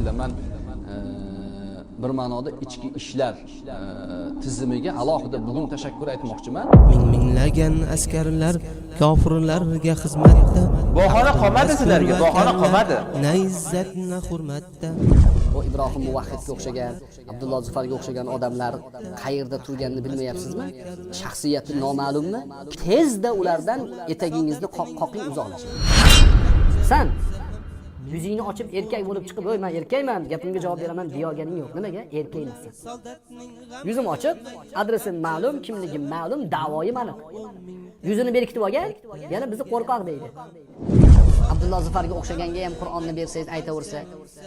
o'ylayman bir ma'noda ichki ishlar tizimiga alohida bugun tashakkur aytmoqchiman. Minglagan askarlar kofirlarga xizmatda. Bahona qolmadi sizlarga, bahona qolmadi. Na izzat, na hurmatda. O Ibrohim Muvahhidga o'xshagan, Abdulloh Zufarga o'xshagan odamlar qayerda turganini bilmayapsizmi? Shaxsiyati noma'lummi? Tezda ulardan etagingizni qoqing uzoqlashing. Sen yuzingni ochib erkak bo'lib chiqib, "Voy, men erkakman, gapimga javob beraman" deyoganing yo'q. Nimaga? Erkak emassan. Yuzim ochiq, adresim ma'lum, kimligim ma'lum, da'voyim aniq. Yuzini berkitib olgan, yana bizni qo'rqoq deydi. Abdulloh Zufarga o'xshaganga ham Qur'onni bersangiz aytaversa,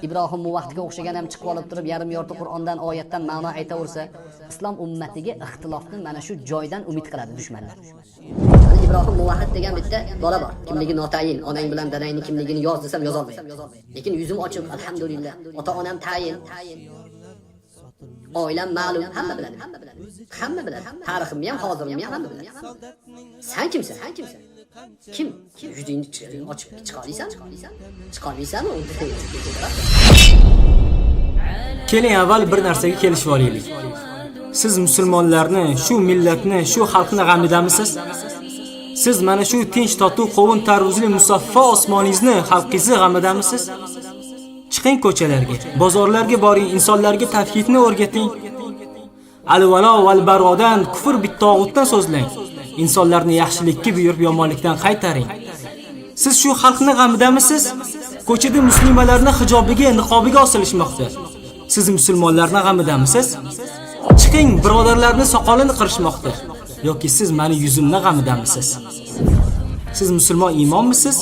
Ibrohim Muvahhidga o'xshagan ham chiqib olib turib yarim yorti Qur'ondan, oyatdan ma'no aytaversa, islom ummatiga ixtilofni mana shu joydan umid qiladi dushmanlar. Ibrohim Muvahhid degan bitta bola bor. Kimligi notayin, onang bilan dadangning kimligini yoz desam yoza olmayman. Lekin yuzim ochiq, alhamdulillah. Ota-onam tayin. Oilam ma'lum, hamma biladi. Hamma biladi. Tariximni ham, hozirimni ham hamma biladi. Sen kimsan? Kim? Yuzingni ochib chiqa olasanmi? Chiqa olmaysanmi? Keling avval bir narsaga kelishib olaylik. Siz musulmonlarni, shu millatni, shu xalqni g'amidamisiz? Siz mana shu tinch totuv qovun tarvuzli musaffo osmoningizni, xalqingizni g'amidamisiz? Chiqing ko'chalarga, bozorlarga boring, insonlarga tavhidni o'rgating. Al-valo val barodan, kufr bit-tog'utdan so'zlang. İnsanlarni yaxshilikka buyurib yomonlikdan qaytaring. Siz shu xalqni g'amidamisiz? Ko'chada muslimalarni hijobiga, niqobiga osilishmoqda. Siz musulmonlarni g'amidamisiz? Chiqing, birodarlarni soqolini qirishmoqda. Yoki siz meni yuzimni g'amidamisiz? Siz musulmon iymonmisiz?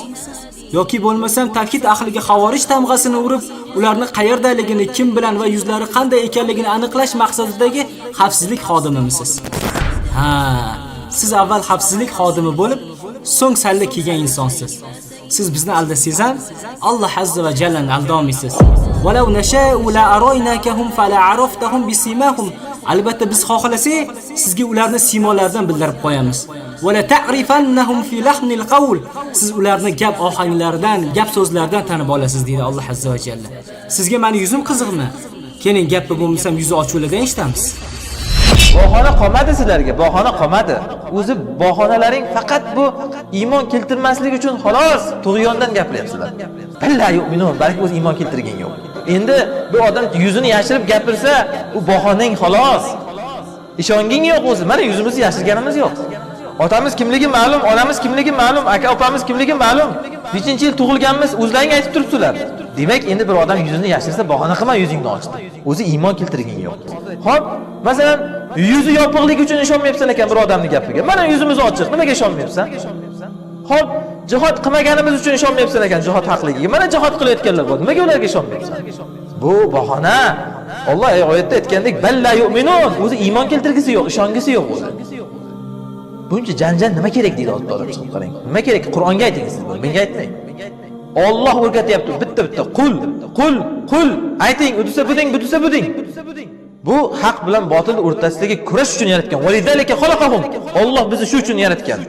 Yoki bo'lmasam tavhid ahliga xavorij tamg'asini urib, ularni qayerdaligini, kim bilan va yuzlari qanday ekanligini aniqlash maqsadidagi xavfsizlik xodimimisiz? Ha, siz avval xavfsizlik xodimi bo'lib, so'ng salla kiygan insonsiz. Siz bizni aldasangiz ham Alloh azza va jallani aldolmaysiz. Walau nasha'u la araynakahum fala araftahum bisimahum. Albatta biz xohlasak, sizga ularni siymolaridan bildirib qo'yamiz. Wala ta'rifannahum fi lahnil qawl. Siz ularni gap ohanglaridan, gap so'zlaridan tanib olasiz deydi Alloh azza va jalla. Sizga meni yuzim qiziqmi? Keling, gapni bo'lmasam yuzi ochuvlardan eshitamiz. Bahona qolmadi sizlarga, bahona qolmadi. O'zi bahonalaring faqat bu iymon keltirmaslik uchun xolos tug'yondan gapiryapsizlar. Billahi yu'minun, balki o'zi iymon keltirgan yo'q. Endi bu odam yuzini yashirib gapirsa, u bahonang xolos. Ishonging yo'q o'zi. Mana yuzimizni yashirganimiz yo'q. Otamiz kimligi ma'lum, onamiz kimligi ma'lum, aka opamiz kimligi ma'lum. Nechinchi yil tug'ilganmiz, o'zlaring aytib turibsizlar. Demak, endi bir odam yuzini yashirsa bahona qilma, yuzingni ochdi. O'zi iymon keltirgan yo'q. Xo'p, masalan, yuzi yopiqligi uchun ishonmayapsan ekan bir odamning gapiga. Mana yuzimiz ochiq, nimaga ishonmayapsan? Xo'p, jihad qilmaganimiz uchun ishonmayapsan ekan jihad haqligiga. Mana jihad qilayotganlar bor. Nimaga ularga ishonmayapsan? Bu bahona. Alloh oyatda aytgandek, balla yu'minun. O'zi iymon keltirgisi yo'q, ishongisi yo'q o'zi. Buncha janjal nima kerak deydi Alloh chiqib qarang. Nima kerak? Qur'onga aytingiz siz buni, menga aytmang. Alloh o'rgatyapti, bitta qul ayting, udsa buding. Bu haq bilan botil o'rtasidagi kurash uchun yaratgan. Validalika xalaqahum. Alloh bizni shu uchun yaratgan.